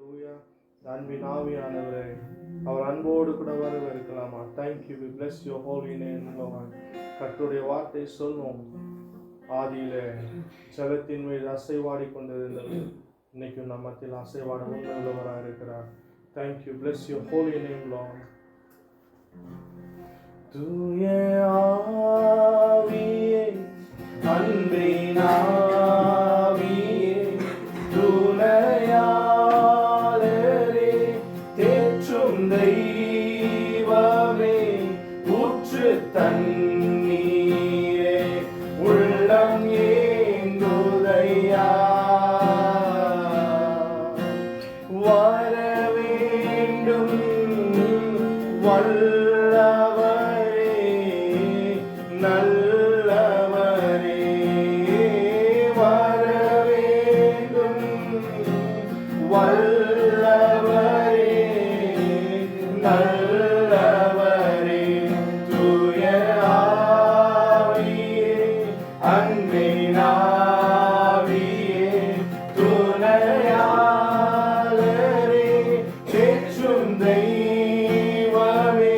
ஹalleluya. அன்பின் ஆவியானவரே, அவர் அன்போடு கூட வரவேற்கலாமா? Thank you, we bless your holy name, Lord. கர்த்தருடைய வார்த்தை சொல்லும், ஆதியிலே ஜலத்தின் மீது அசைவாடி கொண்டிருந்தது, இன்னைக்கும் நம்ம மத்தியில் அசைவாட உள்ளவராக இருக்கிறார். Thank you, bless your holy name, Lord. தூய ஆவியே, அன்பின் ஆவியே, துணையாளரே, தேற்றும் தெய்வமே, ஊற்று தண்ணீரே, உள்ளம் ஏங்குதையா, வர வேண்டும் வல்லவரே, நல்லவரே, வர வேண்டும் வல்லவரே, நல்லவரே, தூய ஆவியே, அன்பின் ஆவியே, துணையாளரே, தேற்றும் தெய்வமே,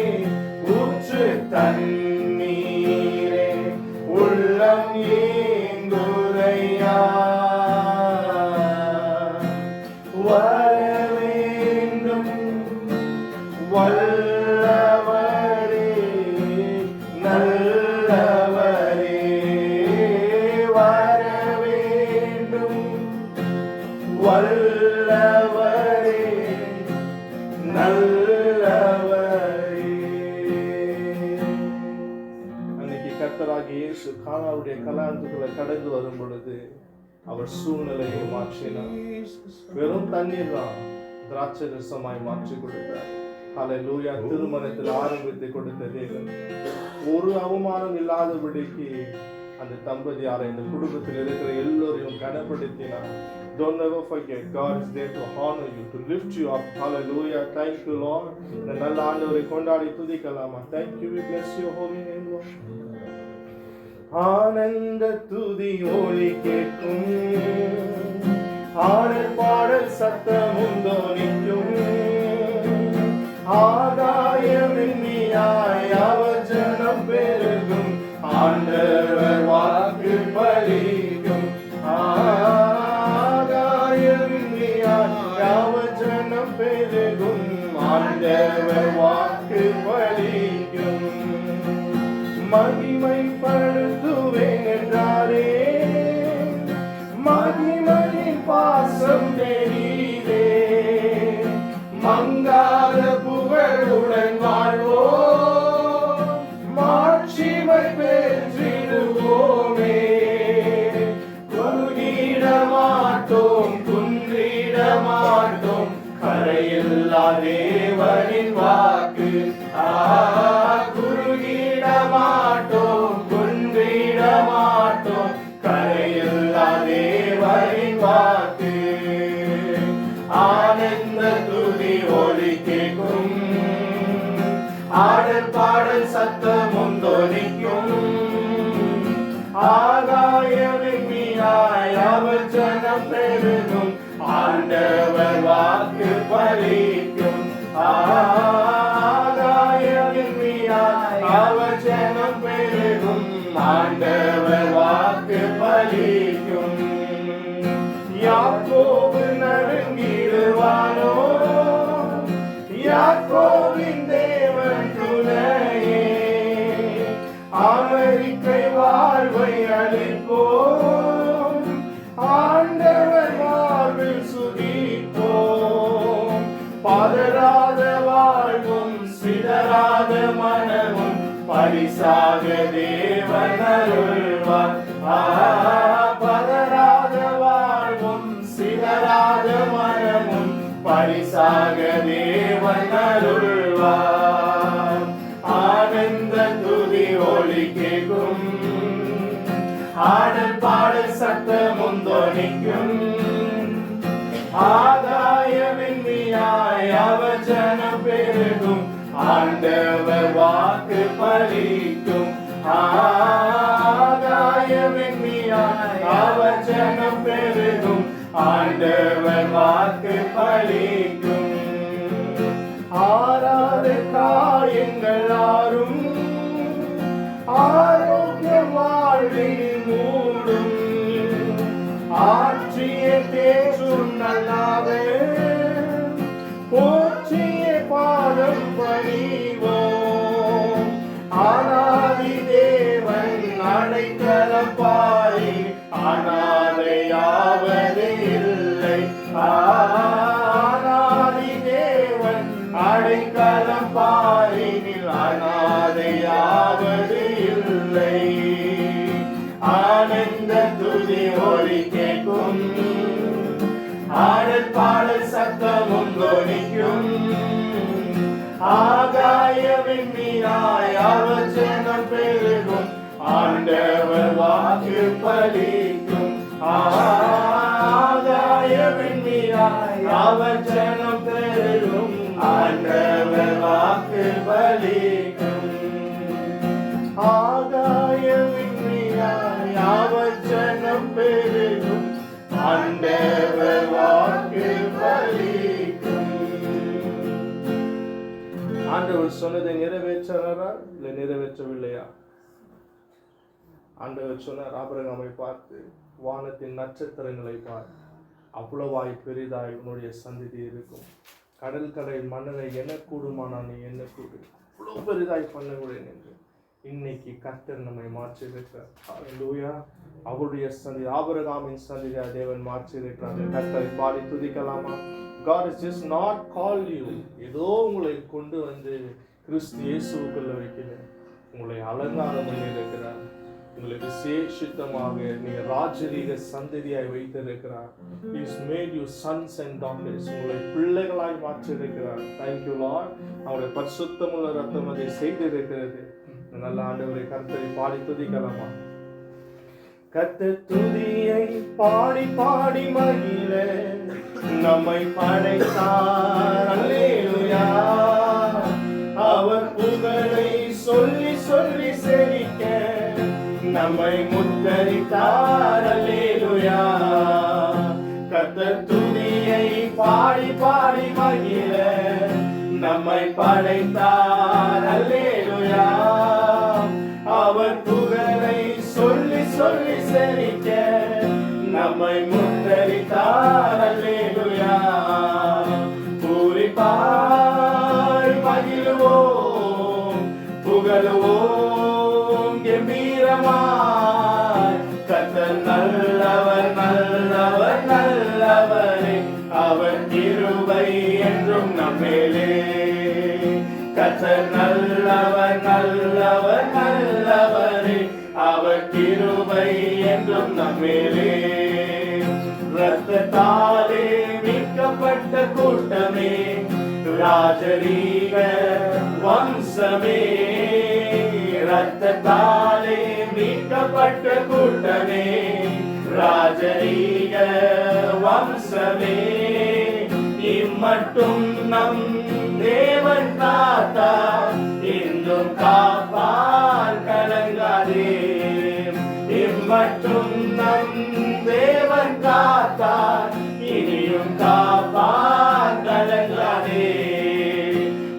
ஊற்று தண்ணீரே, உள்ளம் ஏங்குதையா, வர வேண்டும் வல்லவரே, நல்லவரே, வர வேண்டும் வல்லவரே, நல்லவரே. அன்னைக்கு கர்த்தராகிய இயேசு கானாவுடைய கல்யாணத்துக்குள்ள கடந்து வரும் பொழுது அவர் சூழ்நிலையை மாற்றினார். வெறும் தண்ணீர் தான் திராட்சை ரசமாய் மாற்றி கொடுத்தார். ஹalleluya. திருமணத்தில் ஆரம்பித்து கொடுத்த தேவன் ஒரு அவமானம் இல்லாதபடிக்கு அந்த தம்பதியாரை, இந்த குடும்பத்தில் இருக்கிற எல்லோரையும் கனப்படுத்தினார். Don't ever forget, God is there to honor you, to lift you up. Hallelujah. Thank you, Lord. இந்த நல்ல ஆண்டவரை கொண்டாடி துதிக்கலாமா? Thank you, we bless your holy name, Lord. ஆனந்த துதி ஒலி கேட்கும், ஆடல் பாடல் சத்தமும் தோனிக்கும், ஆகாயமின்னியாய் அவர் ஜனம் பெருகும், ஆண்டவர் வாக்கு பலிக்கும், ஆகாயமின்னியாய் அவர் ஜனம் பெருகும், ஆண்டவர் வாக்கு பலிக்கும், மகிமைப்படுத்துவேன் என்றாரே, மகிமையின் பாசம் தெரியுதே, மங்காத புகழுடன் வாழ்வோம், மாட்சிமை பெற்றிடுவோமே, குறுகிட மாட்டோம் குன்றிட மாட்டோம், கரையில்லா தேவனின் வாக்கு, குறுகிட மாட்டோம் குன்றிட மாட்டோம், கரையில்லா தேவனின் வாக்கு, ஆனந்த துதி ஒலி கேட்கும், ஆடல் பாடல் சத்தமும் தோனிக்கும், ஆகாயமின்னியாய் அவர் ஜனம் பெருகும், ஆண்டவர் வாக்கு பலிக்கும், ஆகாயமின்னியாய் அவர் ஜனம் பெருகும், ஆண்டவர் வாக்கு பலிக்கும், யாக்கோபு நடுங்கிடுவானோ, யாக்கோபின் தேவன் துணையே, அமெரிக்கை வாழ்வை அளிப்போம், ஆண்டவர் வாழ்வில் சுகிப்போம், பதறாத வாழ்வும் சிதறாத மனமும் பரிசாக தேவன் அருள்வார், பதறாத வாழ்வும் சிதறாத மனமும் பரிசாக தேவன் அருள்வார், ஆனந்த துதி ஒலி கேட்கும், ஆடல் பாடல் சத்தமும் தோனிக்கும், ஆகாயமின்னியாய் அவர் ஜனம் பெருகும், ஆண்டவர் வாக்கு பலிக்கும், ஆகாயமின்னியாய் அவர் ஜனம் பெருகும், ஆண்டவர் வாக்கு பலிக்கும். ஆறாத காயங்கள் ஆறும், ஆரோக்கிய வாழ்வில் மூடும். ஆற்றிய தேற்றும் நல்லாவே, போற்றிய பாதம் பணிவோம். ஆனாதி தேவன் அடைக்கலம் பாரி, அனாதையாவது இல்லை. ஆனாதி தேவன் அடைக்கலம் பாரினில் அனாதையாவது இல்லை. ஆனந்த துதி ஒலி கேட்கும், ஆடல் பாடல் சத்தமும் தொனிக்கும். ஆகாய விண்மீனாய் அவர் ஜனம் பெருகும், ஆண்டவர் வாக்கு பலிக்கும். ஆகாய விண்மீனாய் அவர் ஜனம் பெருகும், ஆண்டவர் வாக்கு பலிக்கும். ஆகாய விண்மீனாய் அவர் ஜனம் பெருகும், ஆண்டவர் வாக்கு பலிக்கும். ஆண்டவர் சொன்னதை நிறைவேற்றாரா இல்லை நிறைவேற்றவில்லையா? ஆண்டவர் சொன்னார், ஆபிரகாமை பார்த்து, வானத்தின் நட்சத்திரங்களை பார், அவ்வளவாய் பெரிதாய் உன்னுடைய சந்ததி இருக்கும். கடல் கடை மன்னரை என்ன கூடுமானா நீ என்ன கூடு, அவ்வளவு பெரிதாய் பண்ணுகிறேன் என்று இன்னைக்கு கர்த்தர் நம்மை மாற்றியிருக்கிறார். ஹல்லேலூயா. அவருடைய சந்ததி, ஆபிரகாமின் சந்ததியை தேவன் மாற்றியிருக்கிறார். கர்த்தரை பாடி துதிக்கலாமா? God is just not called you. ஏதோ உங்களை கொண்டு வந்து கிறிஸ்து இயேசுவுக்குள்ள வைக்கிறார். உங்களை அலங்காரம் பண்ணியிருக்கிறார். உங்களை விசேஷித்தமாக நீங்க ராஜரீக சந்ததியாய் வைத்திருக்கிறார். He has made you sons and daughters. உங்களை பிள்ளைகளாய் மாற்றியிருக்கிறார். Thank you Lord. அவருடைய பரிசுத்தமுள்ள ரத்தம் அதை செய்திருக்கிறது. நல்ல ஆண்டவரை கர்த்தரை பாடி துதிக்கலாமா? கர்த்தர் துதியை பாடி பாடி மகிழ நம்மை படைத்தார். அல்லேலூயா. அவர் புகழை சொல்லி சொல்லி செழிக்க நம்மை முத்தரித்தார். அல்லேலூயா. கர்த்தர் துதியை பாடி பாடி மகிழ நம்மை படைத்தார். அல்லேலூயா. அவர் புகழை சொல்லி சொல்லி செழிக்க நம்மை முத்தரித்தார். அல்லேலூயா. பூரிப்பாய் மகிழுவோம், புகழுவோம் கம்பீரமாய். கர்த்தர் நல்லவர் நல்லவர் நல்லவரே, அவர் கிருபை என்றும் நம்மேலே. கர்த்தர் நல்லவர் நல்லவர் நல்லவரே, அவர் கிருபை என்றும் நம்மேலே. இரத்தத்தாலே மீட்கப்பட்ட கூட்டமே, ராஜரீக வம்சமே. இரத்தத்தாலே மீட்கப்பட்ட கூட்டமே, ராஜரீக வம்சமே. இம்மட்டும் நம் தேவன் காத்தார், இன்னும் காப்பார் கலங்காதே. இம்மட்டும் நம் தேவன் காத்தார், இனியும் காப்பார் கலங்காதே.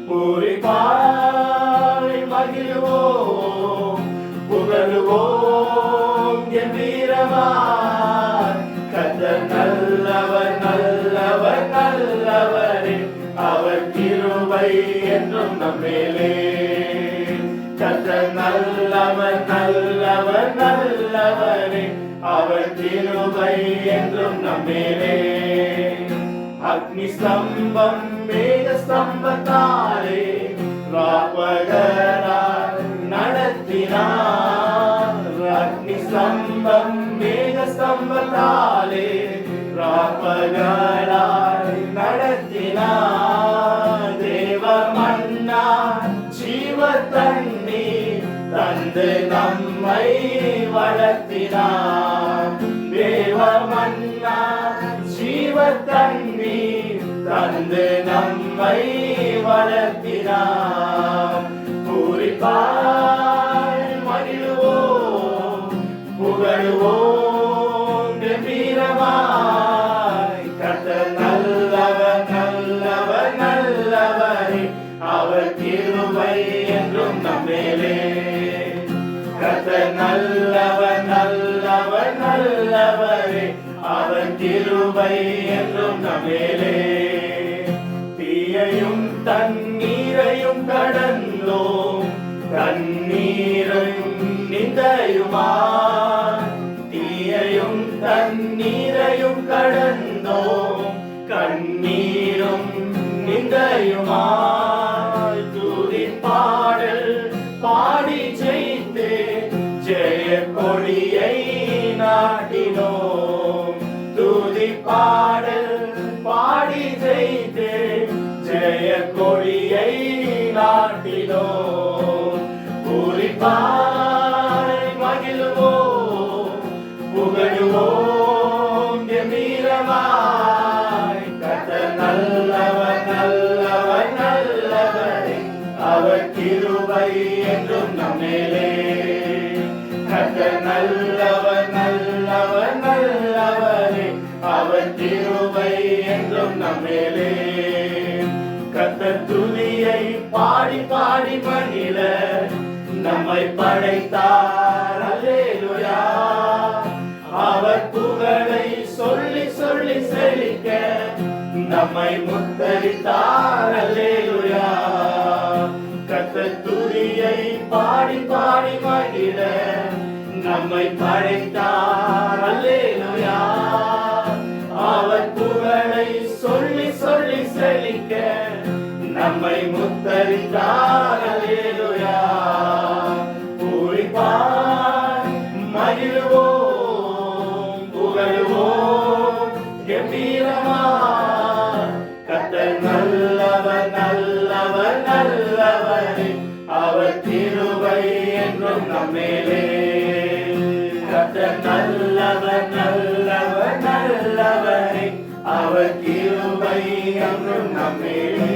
பூரிப்பாய் மகிழுவோம், புகழுவோம் கம்பீரமாய். கர்த்தர் நல்லவர் நல்லவர் நல்லவரே, அவர் கிருபை என்றும் நம்மேலே. கர்த்தர் நல்லவர் நல்லவர் நல்லவரே, அவர் கிருபை என்றும் நம்மேலே. அக்னி ஸ்தம்பம் மேக ஸ்தம்பத்தாலே ராப்பகலாய் நடத்தினார். அக்னி ஸ்தம்பம் மேக ஸ்தம்பத்தாலே ராப்பகலாய் நடத்தினார். தேவ மன்னா ஜீவ தண்ணீர் தந்து நம்மை வளர்த்தினார். தேவ மன்னா ஜீவ தண்ணீர் தந்து நம்மை வளர்த்தினார். பூரிப்பாய் மகிழுவோம், புகழுவோம் கம்பீரமாய். அவர் கிருபை என்றும் நம்மேலே. தீயையும் தண்ணீரையும் கடந்தோம், கண்ணீரையும் நிந்தையுமா. தீயையும் தண்ணீரையும் கடந்தோம், கண்ணீரும் நிந்தையுமா. துதி பாடல் பாடி ஜெயித்து ஜெய கொடியை நாட்டினோம். துதி பாடல் பாடி ஜெயித்து ஜெய கொடியை நாட்டினோம். பூரிப்பாய் மகிழ்வோம், புகழுவோம் கம்பீரமாய். கர்த்தர் நல்லவர் நல்லவர் நல்லவரே, அவர் கிருபை என்றும் நம்மேலே. கர்த்தர் நல்லவர் நல்லவர் நல்லவரே, அவர் கிருபை என்றும் நம்மேலே. கர்த்தர் துதியை பாடி பாடி மகிழ நம்மை படைத்தார். அல்லேலூயா. அவர் புகழை சொல்லி சொல்லி செழிக்க நம்மை முத்தரித்தார். அல்லேலூயா. கர்த்தர் துதியை பாடி பாடி மகிழ நம்மை படைத்தார். அல்லேலூயா. அவர் புகழை சொல்லி சொல்லி செழிக்க நம்மை முத்தரித்தார். அல்லேலூயா. பூரிப்பாய் மகிழ்வோம், புகழுவோம் கம்பீரமாய். கர்த்தர் நல்லவர் நல்லவர் நல்லவரே, அவர் கிருபை என்றும் நம்மேலே. கர்த்தர் நல்லவர் நல்லவர் நல்லவரே, அவர் கிருபை என்றும் நம்மேலே.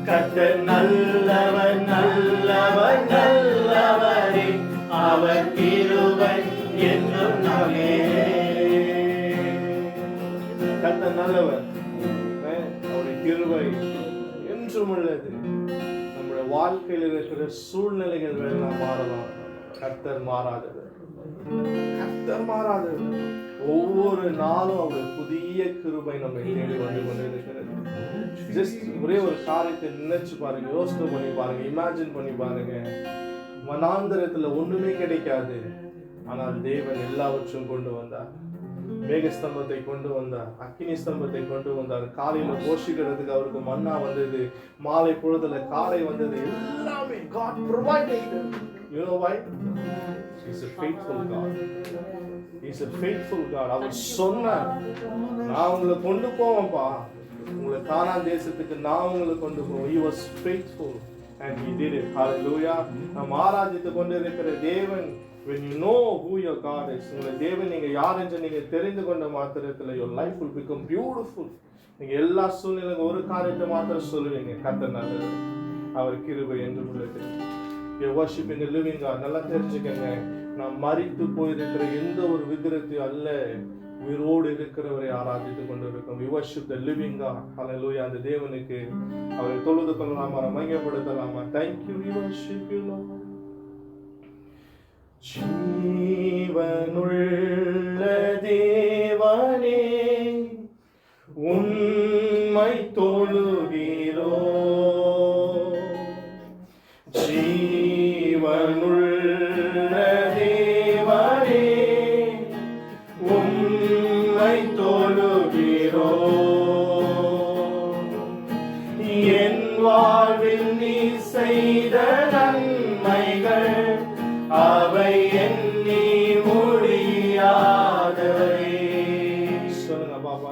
கர்த்தர் நல்லவர் நல்லவர் நல்லவரே, அவர் கிருபை என்றும் நம்மேலே. கர்த்தர் நல்லவர், அவருடைய கிருபை என்றும் உள்ளது. நம்முடைய வாழ்க்கையில் இருக்கிற சூழ்நிலைகள் எல்லாம் மாறலாம், கர்த்தர் மாறாதவர். கர்த்தர் மாறாதவர். ஒவ்வொரு நாளும் அவருடைய புதிய கிருபை நம்மை தேடி வந்து கொண்டிருக்கிறது. ஜஸ்ட் ஒரே ஒரு காரியத்தை நினைச்சு பாருங்க, யோசனை பண்ணி பாருங்க, இமேஜின் பண்ணி பாருங்க. மனாந்தரத்துல ஒண்ணுமே கிடைக்காது, ஆனால் தேவன் எல்லாவற்றையும் கொண்டு வந்தார். மேகஸ்தம்பத்தை கொண்டு வந்தார், அக்கினி ஸ்தம்பத்தை கொண்டு வந்தார். காலையில போஷிக்கிறதுக்கு அவருக்கு மன்னா வந்தது, மாலை பொழுதுல காலை வந்தது. எல்லாமே God provided. You know why? He's a faithful God. He's a faithful God. அவர் சொன்னார், நான் உங்களை கொண்டு போவேன்ப்பா, உங்களை கானான் தேசத்துக்கு நான் உங்களை கொண்டு போவேன். He was faithful and he did it. Hallelujah. நாம் ஆராதித்து கொண்டிருக்கிற தேவன், when you know who your God is, உங்களை தேவன் நீங்க யார் என்று நீங்க தெரிந்து கொண்ட மாத்திரத்தில் your life will become beautiful. நீங்க எல்லா சூழ்நிலையும் ஒரு காரியத்தை மாத்திரம் சொல்லுவீங்க, கர்த்தர் நல்லவர், அவர் கிருபை என்று உள்ளது. You worship in the living God. நல்லா தெரிஞ்சுக்கங்க, நாம் மரித்து போயிருக்கிற எந்த ஒரு விக்கிரத்தையும் அல்ல, உயிரோடு இருக்கிறவரை ஆராதித்து கொண்டிருக்கிறோம். We worship the living God. Hallelujah. அந்த தேவனுக்கு அவரை தொழுது கொள்ளலாமா, மகிமைப்படுத்தலாமா? Thank you. We worship you, Lord. ஜீவனுள்ள தேவனே, உம்மை தொழுகிறோம். ஜீவனுள்ள தேவனே, உம்மை தொழுகிறோம். என் வாழ்வில் நீ செய்த நன்மைகள் அவை எண்ணி முடியாதவை. சொல்லுங்க பாப்பா.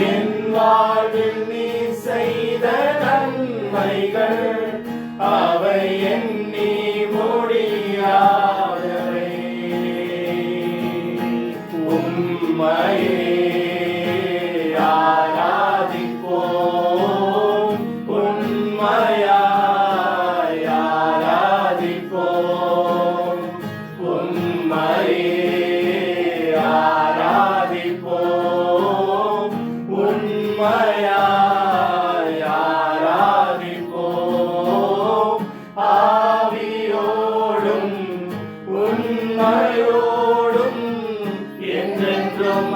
என் வாழ்வில் நீ செய்த நன்மைகள் அவை எண்ணி முடியாதவை. உம்மையே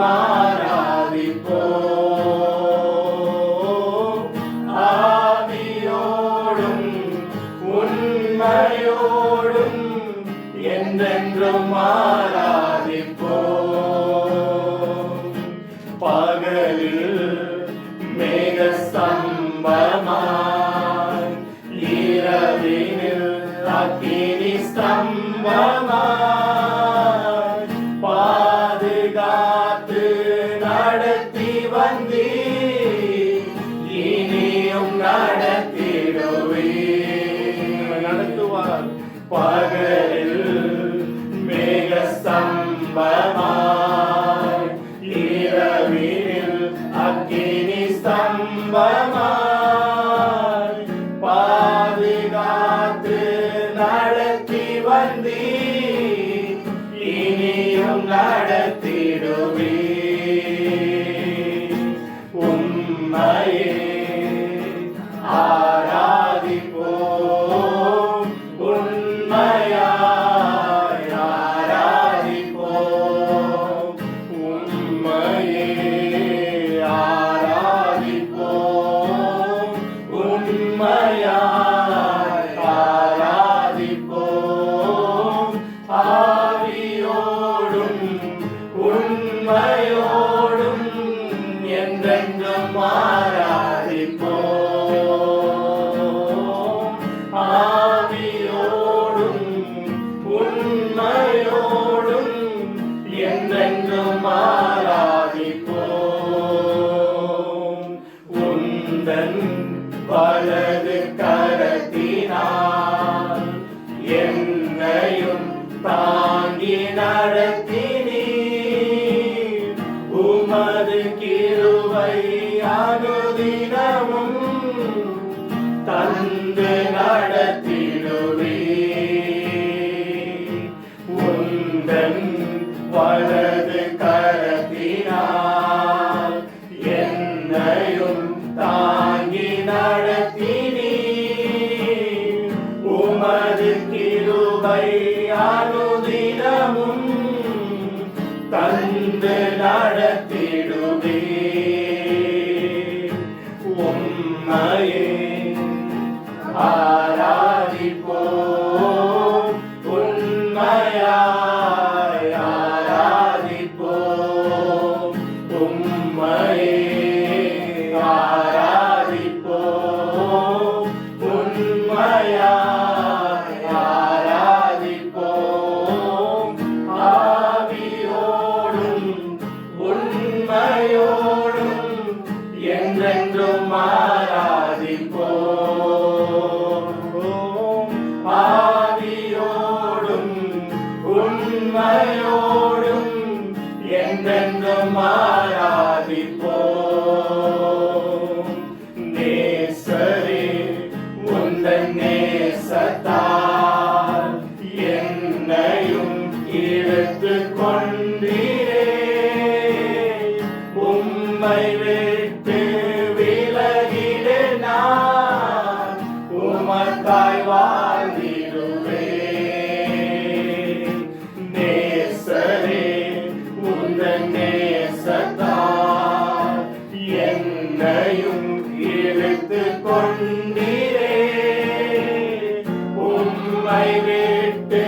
ஆராதிப்போம். ஆவியோடும் உண்மையோடும் என்றென்றும் ஆராதிப்போம். பகலில் மேக ஸ்தம்பமாய், இரவினில் அக்கினி ஸ்தம்பமாய், பாதுகாத்து நடத்தி வந்தீர், இனியும் நடத்திடுவீர். நடத்துவார். பகலில் மேக ஸ்தம்பமாய், இரவினில் அக்கினி ஸ்தம்பமாய், பாதுகாத்து நடத்தி வந்தீர், இனியும் நடத்திடுவீர். உம்மையே ஆராதிப்போம், உண்மையாய் ஆராதிப்போம். உம்மையே ஆராதிப்போம், உண்மையாய் ஆராதிப்போம். ஆவியோடும் உண்மையோடும் என்றென்றும் ஆராதிப்போம். ஆவியோடும் உண்மையோடும் என்றென்றும் ஆராதிப்போம். உந்தன் வலது கரத்தினால் என்னையும் தாங்கி நடத்தினீர், உமது கிருபை அனுதினமும் தந்து நடத்திடுவீர். உந்தன் வலது கரத்தினால் என்னையும் தாங்கி நடத்தினீர், உமது கிருபை அனுதினமும் தந்து நடத்திடுவீர். உம்மையே ஆராதிப்போம், உண்மையாய் ஆராதிப்போம். உம்மையே ஆராதிப்போம், உண்மையாய் ஆராதிப்போம். ஆவியோடும் உண்மையோடும் என்றென்றும் ஆராதிப்போம். ஆவியோடும் உண்மையோடும் என்றென்றும் ஆராதிப்போம். நேசரே, உந்தன் நேசத்தால் என்னையும் இழுத்துக் கொண்டீரே, உம்மை விட்டு விலகிட நான் உமக்காய் வாழ்ந்திடுவேன். நேசரே, உந்தன் நேசத்தால் என்னையும் இழுத்துக் கொண்டீரே, உம்மை விட்டு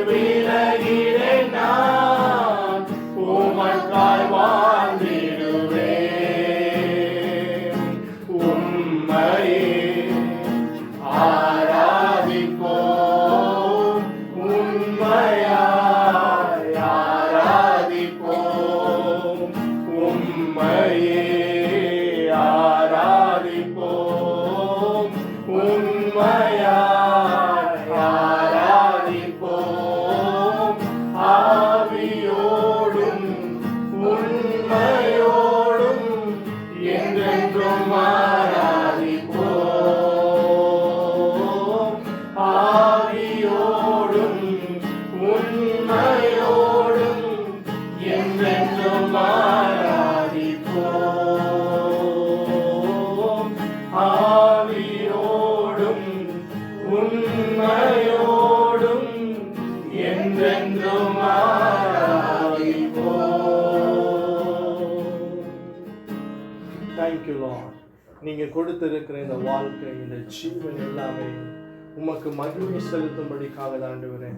விலகிட நான் உமக்காய் வாழ்ந்திடுவேன். உம்மையே ஆராதிப்போம், உண்மையாய் ஆராதிப்போம். உம்மையே ஆராதிப்போம், உண்மையாய் ஆராதிப்போம். ஆவியோடும் உண்மையோடும் என்றென்றும் ஆராதிப்போம். ஆவியோடும் உண்மையோடும் என்றென்றும் ஆராதிப்போம். Thank you Lord. நீங்க கொடுத்திருக்கிற இந்த வாழ்க்கை, இந்த ஜீவன் எல்லாமே உமக்கு மகிமை செலுத்தும்படிக்காக தான் ஆண்டவரே.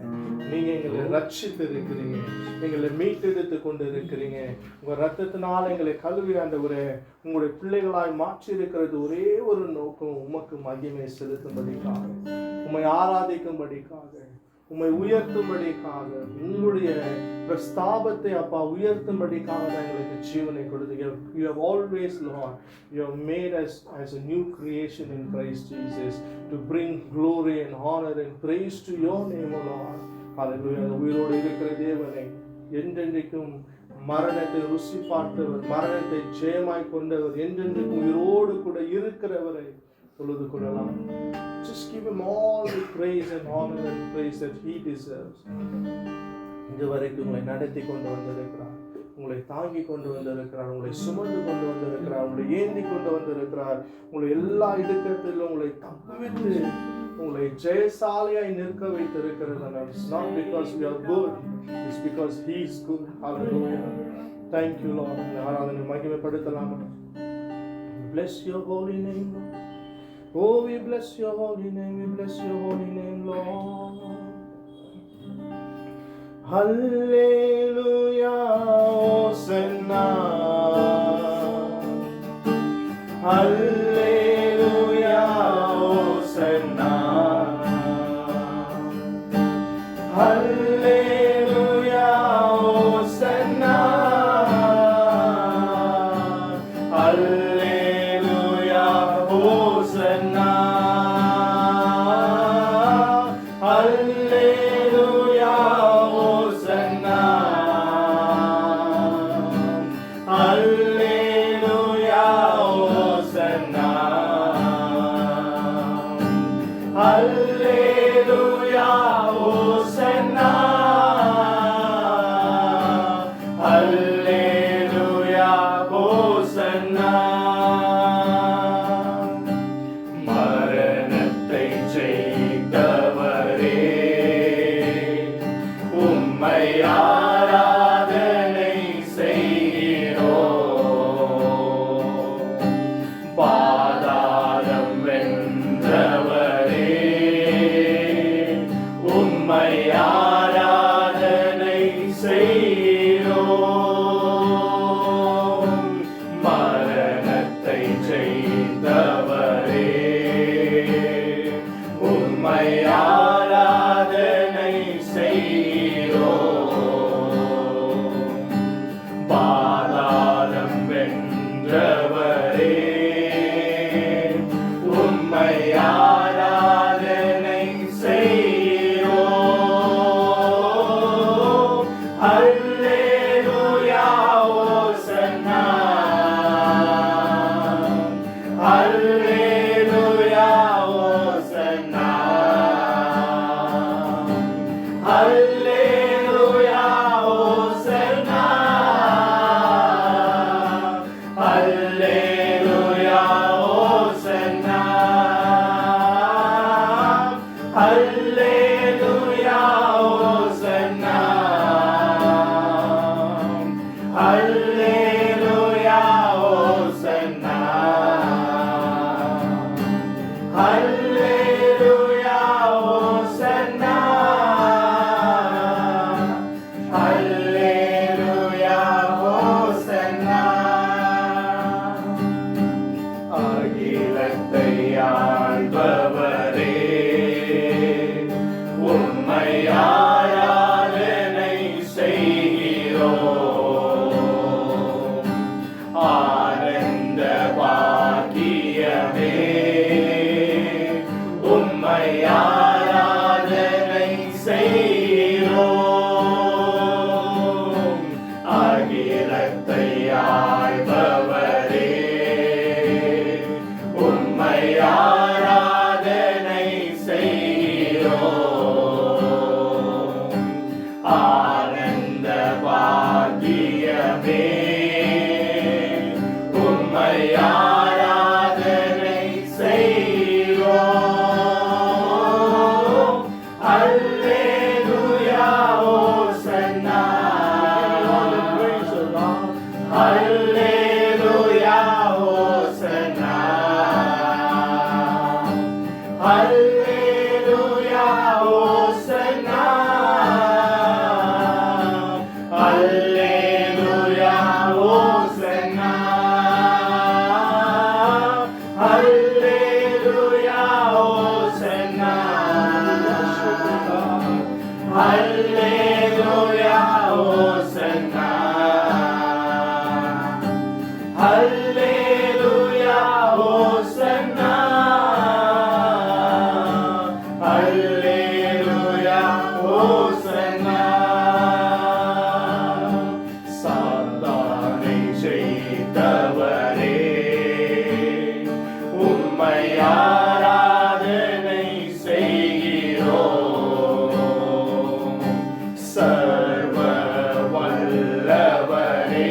நீங்க எங்களை ரட்சித்து இருக்கிறீங்க, எங்களை மீட்டெடுத்து கொண்டு இருக்கிறீங்க. உங்க ரத்தத்தினால் எங்களை கழுவி ஆண்டவரே உங்களுடைய பிள்ளைகளாய் மாற்றி இருக்கிறது ஒரே ஒரு நோக்கம், உமக்கு மகிமை செலுத்தும்படிக்காக, உம்மை ஆராதிக்கும்படிக்காக, உம்மை உயர்த்தும்படிக்காக, உங்களுடைய பிரஸ்தாபத்தை அப்பா உயர்த்தும்படிக்காக தான் எங்களுக்கு ஜீவனை கொடுத்து. You have always, Lord, you have made us as a new creation in Christ Jesus to bring glory and honor and praise to your name, O Lord. Hallelujah. உயிரோடு இருக்கிற தேவனை, என்றென்றைக்கும் மரணத்தை ருசி பார்த்தவர், மரணத்தை ஜெயமாய் கொண்டவர், என்றென்றைக்கும் உயிரோடு கூட இருக்கிறவரை தொழுது கொள்ளலாம். Just give him all the praise and honor and praise that he deserves. இதுவரைக்கும் உங்களை நடத்தி கொண்டு வந்திருக்கிறார், உங்களை தாங்கி கொண்டு வந்திருக்கிறார், உங்களை சுமந்து கொண்டு வந்திருக்கிறார், உங்களை ஏந்தி கொண்டு வந்திருக்கிறார். உங்களை எல்லா இடுக்கத்திலும் உங்களை தப்புவித்து உங்களை ஜெயசாலியாய் நிற்க வைத்திருக்கிறது. It's not because we are good, it's because he is good. Hallelujah. Thank you, Lord. ஆராதனை மகிமைப்படுத்தலாம். Bless your holy name. Oh, we bless your holy name. We bless your holy name, Lord. Hallelujah, Hosanna. Hallelujah, Hosanna. Hallelujah, Hosanna. Hallelujah, Hosanna. Hallelujah, Hosanna. Hallelujah, Hosanna. Hallelujah, Hosanna. Hallelujah, Hosanna. மரணத்தை ஜெயித்தவரே, உம்மை ஆராதனை செய்கிறோம். பாதாளம் வென்றவரே, உம்மை ஆராதனை செய்கிறோம். மரணத்தை ஜெயித்தவரே, உம்மை ஆராதனை செய்கிறோம். பாதாளம் வென்றவரே, உம்மை ஆராதனை செய்கிறோம். Hallelujah, Hosanna. Hallelujah, Hosanna. Hallelujah, Hosanna. Hallelujah, Hosanna. Hallelujah, Hosanna. Hallelujah, Hosanna. Hallelujah, Hosanna. Hallelujah, Hosanna. அகிலத்தை ஆள்பவரே, உம்மை ஆராதனை செய்கிறோம். ஆனந்த பாக்கியமே, உம்மை ஆராதனை செய்கிறோம். அகிலத்தை ஆள்பவரே, உம்மை ஆராதனை செய்கிறோம். ஆனந்த பாக்கியமே, உம்மை ஆராதனை செய்கிறோம். Hallelujah, Hosanna. Hallelujah, Hosanna. அல்லேலூயா ஹோசன்னா அல்லேலூயா ஹோசன்னா சாத்தானை ஜெயித்தவரே உம்மை ஆராதனை செய்கிறோம் சர்வ வல்லவரே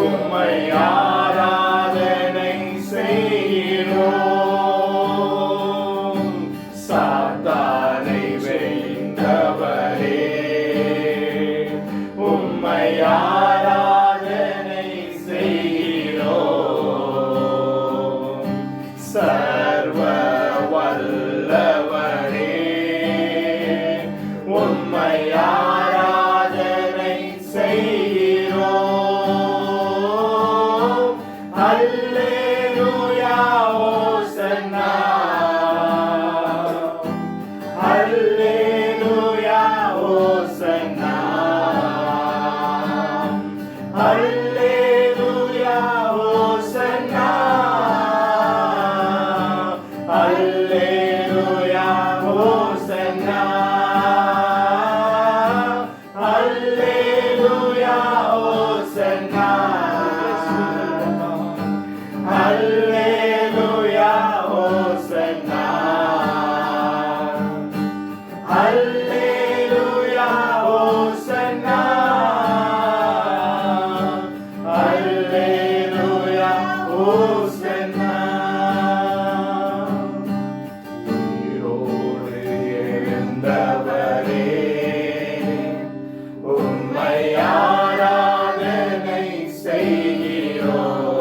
உம்மை ஆராதனை செய்கிறோம் சாத்தானை வென்றவரே உம்மை ஆராதனை செய்கிறோம் சர்வ வல்லவரே உம்மை ஆராதனை செய்கிறோம் அல்லேலூயா ஹோசன்னா அல்லேலூயா ஹோசன்னா அல்லேலூயா ஹோசன்னா அல்லேலூயா ஹோசன்னா அல்லேலூயா ஹோசன்னா அல்லேலூயா ஹோசன்னா அல்லேலூயா ஹோசன்னா அல்லேலூயா ஹோசன்னா உயிரோடு எழுந்தவரே உம்மை ஆராதனை செய்கிறோம்